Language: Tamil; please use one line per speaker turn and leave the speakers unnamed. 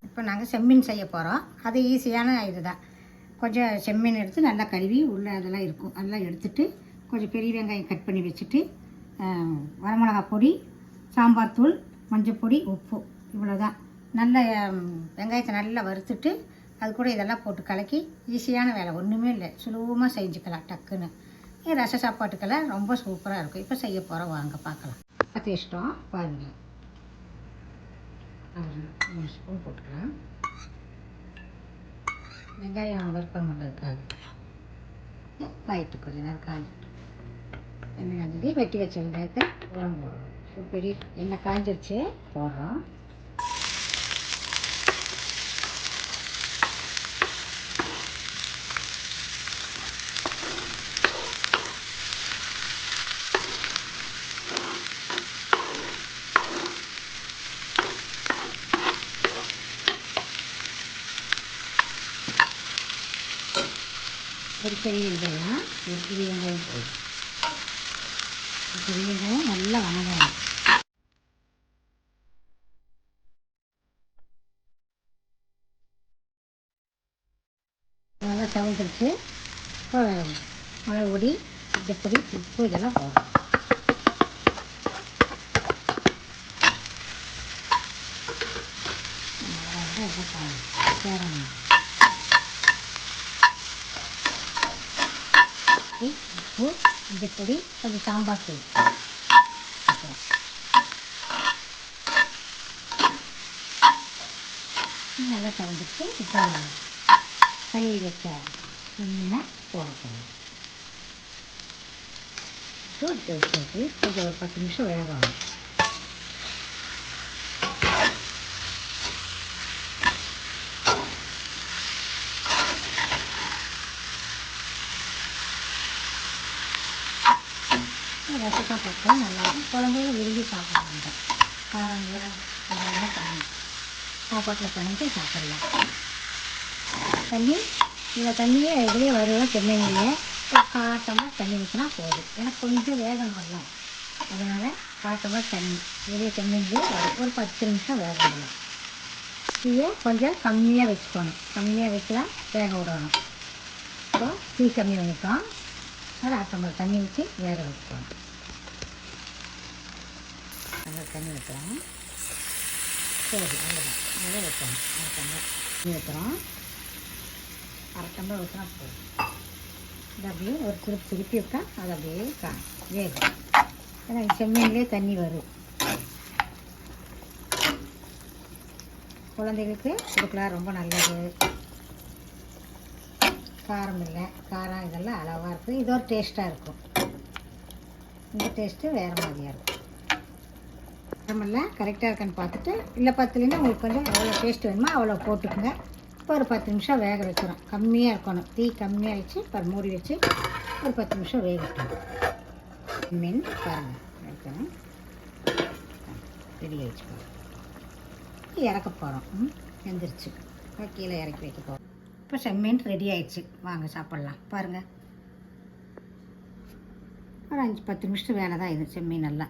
இப்போ நாங்கள் செம்மீன் செய்ய போகிறோம். அது ஈஸியான இதுதான். கொஞ்சம் செம்மீன் எடுத்து நல்லா கழுவி உள்ளே அதெல்லாம் இருக்கும், அதெல்லாம் எடுத்துட்டு கொஞ்சம் பெரிய வெங்காயம் கட் பண்ணி வச்சுட்டு வரமிளகா பொடி, சாம்பார் தூள், மஞ்சள் பொடி, உப்பு, இவ்வளோதான். நல்ல வெங்காயத்தை நல்லா வறுத்துட்டு அது கூட இதெல்லாம் போட்டு கலக்கி ஈஸியான வேலை, ஒன்றுமே இல்லை, சுலபமாக செஞ்சுக்கலாம் டக்குன்னு. ரச சாப்பாட்டுக்கெல்லாம் ரொம்ப சூப்பராக இருக்கும். இப்போ செய்ய போகிறோம், வாங்க பார்க்கலாம். பற்றி இஷ்டம் பாருங்கள். 3 ஸ்பூன் போட்டுக்கலாம். வெங்காயம் வறுப்பம் பண்ணுறதுக்காக லைட்டு கொஞ்சம் நேரம் காஞ்சிட்டு எண்ணெய் காஞ்சி வெட்டி வச்ச வெங்காயத்தை போடுறோம். பெரிய எண்ணெய் காஞ்சிருச்சு, போடுறோம். ஒரு பெரிய வெங்காயம், ஒரு பெரிய வெங்காயம் போடும். பெரிய வெங்காயம் நல்லா வணங்கணும். நல்லா தவிர்த்துச்சு. இப்போ மிளகு பொடி, மஞ்சப்பொடி, உப்பு இதெல்லாம் போடும். சேரணும். உப்பு, மஞ்சப்பொடி, கொஞ்சம் சாம்பார் தூள் நல்லா கலந்துட்டு இப்போ கழுவி வச்ச மீனை போடணும். வச்சு கொஞ்சம் ஒரு 10 நிமிஷம் வேகணும். ரசத்தை போட்டால் நல்லாயிருக்கும். குழந்தைங்க விரும்பி சாப்பிடுவாங்க. காரங்கள் அதெல்லாம் பண்ணி சாப்பாட்டில் பண்ணிட்டு சாப்பிடலாம். தண்ணி இந்த தண்ணியே இதுலேயே வருவோம். செம்மீனிலே காட்டமாக தண்ணி ஊற்றினா போதும். ஏன்னா கொஞ்சம் வேகம் வரலாம், அதனால் காட்டமாக தண்ணி வெளியே செம்மீன்லேயே ஒரு 10 நிமிஷம் வேக விடலாம். தீயை கொஞ்சம் கம்மியாக வச்சுக்கணும். கம்மியாக வச்சு தான் வேக விடணும். இப்போ தீ கம்மி பண்ணிட்டோம். அதை 1/2 தண்ணி ஊற்றி வேக வச்சுக்கணும். நல்லா தண்ணி ஊற்றுறோம். சரி, அவ்வளோதான். அதை வைக்கணும். 1/2 டம்ளர் தண்ணி ஊற்றுறோம். 1/2 டம்ளர் ஊற்றினா போதும். இது அப்படியே ஒரு திருப்பி விட்டா அது அப்படியே வேகும். ஏன்னா செம்மீன்லேயே தண்ணி வரும். குழந்தைகளுக்கு கொடுக்கலாம், ரொம்ப நல்லது. காரம் இல்லை, காரம் இதெல்லாம் அளவாக இருக்குது. இது ஒரு டேஸ்ட்டாக இருக்கும். இந்த டேஸ்ட்டு வேறு மாதிரியாக இருக்கும். நம்மளாம் கரெக்டாக இருக்கான்னு பார்த்துட்டு, இல்லை பத்துலேன்னா உங்களுக்கு கொஞ்சம் எவ்வளோ டேஸ்ட் வேணுமோ அவ்வளோ போட்டுக்கோங்க. இப்போ ஒரு 10 நிமிஷம் வேக வைக்கிறோம். கம்மியாக இருக்கணும். தீ கம்மியாக வச்சு மூடி வச்சு ஒரு 10 நிமிஷம் வேக வைக்கணும். மீன் பாருங்கள் வைக்கணும். ரெடி வச்சுக்கணும். இறக்க போகிறோம். வெந்துருச்சு. கீழே இறக்கி வைக்க போகிறோம். இப்போ செம்மீன் ரெடி ஆயிடுச்சு. வாங்க சாப்பிட்லாம். பாருங்கள், ஒரு 5-10 நிமிஷம் வேலை தான் இது. செம்மீன் நல்லா